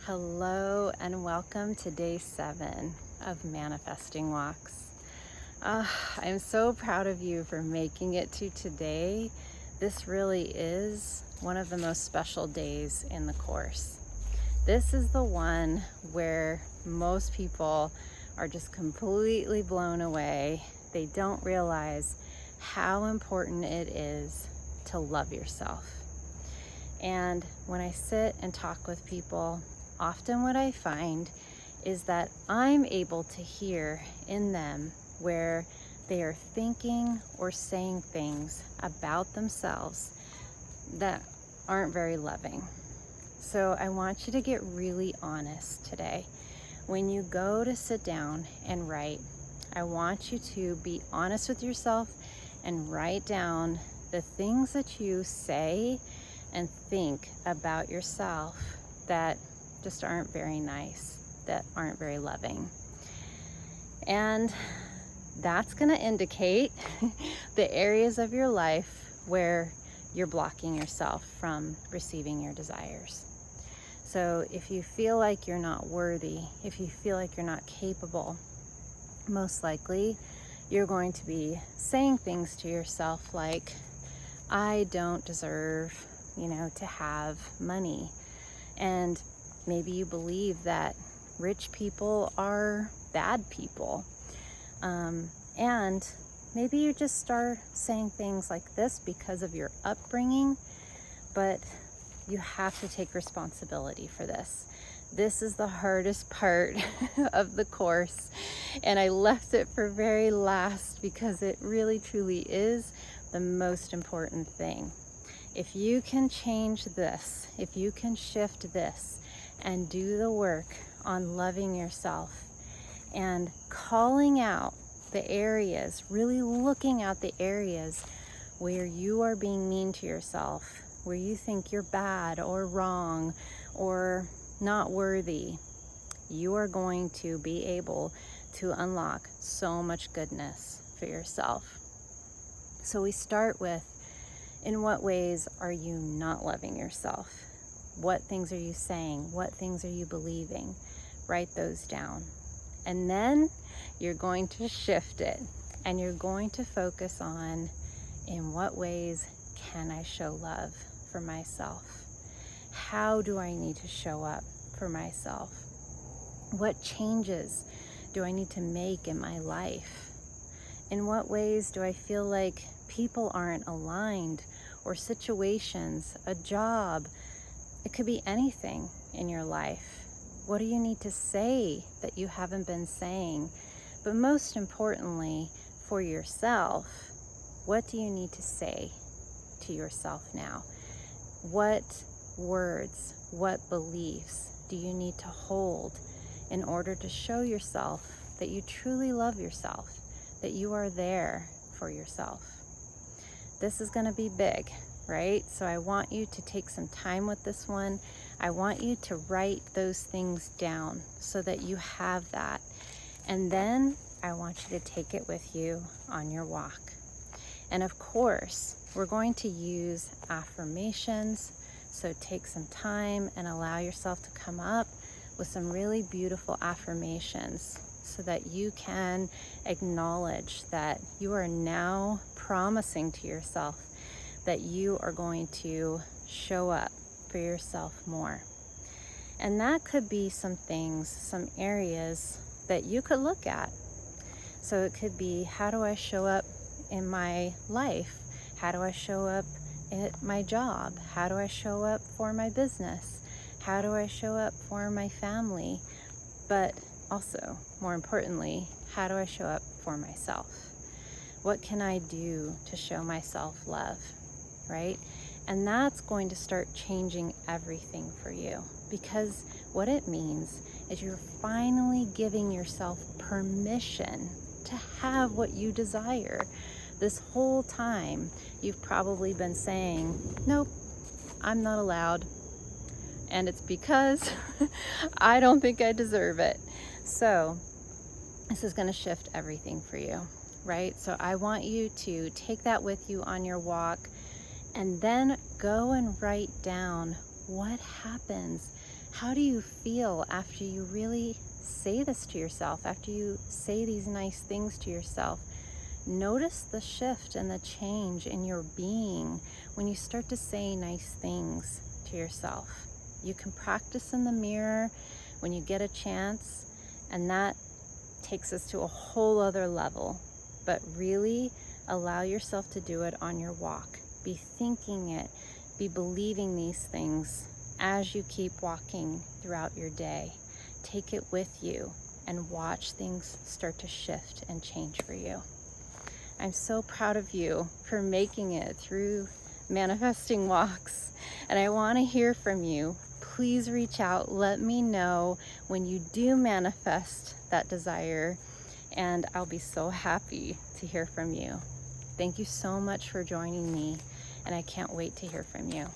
Hello and welcome to day 7 of Manifesting Walks. I'm so proud of you for making it to today. This really is one of the most special days in the course. This is the one where most people are just completely blown away. They don't realize how important it is to love yourself. And when I sit and talk with people, often what I find is that I'm able to hear in them where they are thinking or saying things about themselves that aren't very loving. So I want you to get really honest today. When you go to sit down and write, I want you to be honest with yourself and write down the things that you say and think about yourself that just aren't very nice, that aren't very loving. And that's going to indicate the areas of your life where you're blocking yourself from receiving your desires. So if you feel like you're not worthy, if you feel like you're not capable, most likely you're going to be saying things to yourself like, I don't deserve, to have money. And maybe you believe that rich people are bad people. And maybe you just start saying things like this because of your upbringing, but you have to take responsibility for this. This is the hardest part of the course, and I left it for very last because it really truly is the most important thing. If you can change this, if you can shift this and do the work on loving yourself and calling out the areas, really looking at the areas where you are being mean to yourself, where you think you're bad or wrong or not worthy, you are going to be able to unlock so much goodness for yourself. So we start with, in what ways are you not loving yourself? What things are you saying? What things are you believing? Write those down. And then you're going to shift it and you're going to focus on, in what ways can I show love for myself? How do I need to show up for myself? What changes do I need to make in my life? In what ways do I feel like people aren't aligned, or situations, a job? It could be anything in your life. What do you need to say that you haven't been saying? But most importantly, for yourself, what do you need to say to yourself now? What words, what beliefs do you need to hold in order to show yourself that you truly love yourself, that you are there for yourself? This is going to be big, right? So I want you to take some time with this one. I want you to write those things down so that you have that. And then I want you to take it with you on your walk. And of course, we're going to use affirmations. So take some time and allow yourself to come up with some really beautiful affirmations so that you can acknowledge that you are now promising to yourself that you are going to show up for yourself more. And that could be some things, some areas that you could look at. So it could be, how do I show up in my life? How do I show up at my job? How do I show up for my business? How do I show up for my family? But also, more importantly, how do I show up for myself? What can I do to show myself love, right? And that's going to start changing everything for you, because what it means is you're finally giving yourself permission to have what you desire. This whole time, you've probably been saying, nope, I'm not allowed. And it's because I don't think I deserve it. So this is going to shift everything for you, right? So I want you to take that with you on your walk and then go and write down what happens. How do you feel after you really say this to yourself, after you say these nice things to yourself? Notice the shift and the change in your being when you start to say nice things to yourself. You can practice in the mirror when you get a chance, and that takes us to a whole other level. But really allow yourself to do it on your walk. Be thinking it, be believing these things as you keep walking throughout your day. Take it with you and watch things start to shift and change for you. I'm so proud of you for making it through manifesting walks, and I want to hear from you. Please reach out. Let me know when you do manifest that desire, and I'll be so happy to hear from you. Thank you so much for joining me, and I can't wait to hear from you.